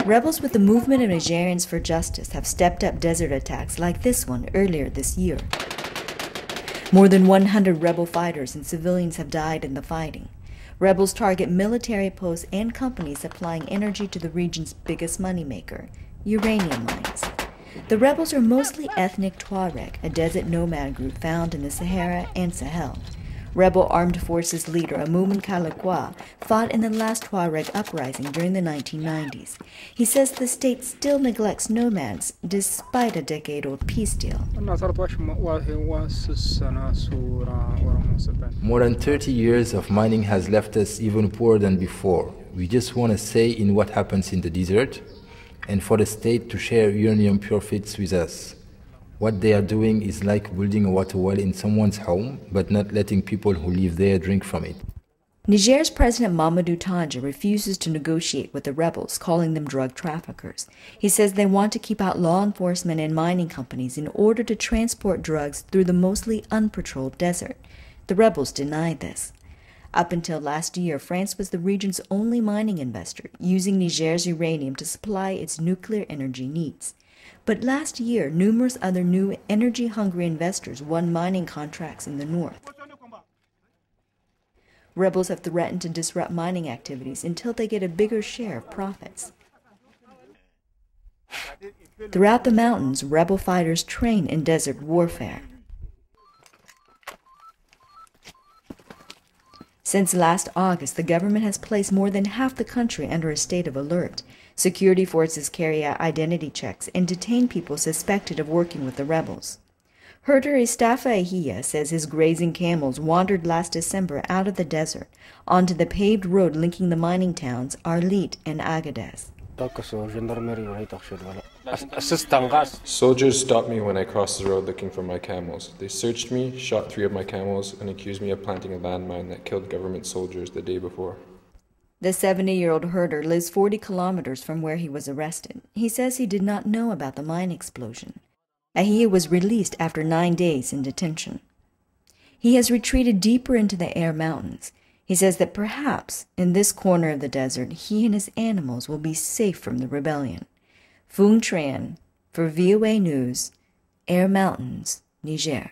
Rebels with the Movement of Nigerians for Justice have stepped up desert attacks like this one earlier this year. More than 100 rebel fighters and civilians have died in the fighting. Rebels target military posts and companies supplying energy to the region's biggest moneymaker, uranium mines. The rebels are mostly ethnic Tuareg, a desert nomad group found in the Sahara and Sahel. Rebel Armed Forces leader Amoumen Kalakwa fought in the last Tuareg uprising during the 1990s. He says the state still neglects nomads despite a decade-old peace deal. More than 30 years of mining has left us even poorer than before. We just want to say in what happens in the desert and for the state to share uranium profits with us. What they are doing is like building a water well in someone's home, but not letting people who live there drink from it. Niger's President Mamadou Tanja refuses to negotiate with the rebels, calling them drug traffickers. He says they want to keep out law enforcement and mining companies in order to transport drugs through the mostly unpatrolled desert. The rebels denied this. Up until last year, France was the region's only mining investor, using Niger's uranium to supply its nuclear energy needs. But last year, numerous other new energy-hungry investors won mining contracts in the north. Rebels have threatened to disrupt mining activities until they get a bigger share of profits. Throughout the mountains, rebel fighters train in desert warfare. Since last August, the government has placed more than half the country under a state of alert. Security forces carry out identity checks and detain people suspected of working with the rebels. Herder Istafa Ehia says his grazing camels wandered last December out of the desert onto the paved road linking the mining towns Arlit and Agadez. Soldiers stopped me when I crossed the road looking for my camels. They searched me, shot 3 of my camels, and accused me of planting a landmine that killed government soldiers the day before. The 70-year-old herder lives 40 kilometers from where he was arrested. He says he did not know about the mine explosion. Ahia was released after 9 days in detention. He has retreated deeper into the Air Mountains. He says that perhaps in this corner of the desert, he and his animals will be safe from the rebellion. Phuong Tran, for VOA News, Air Mountains, Niger.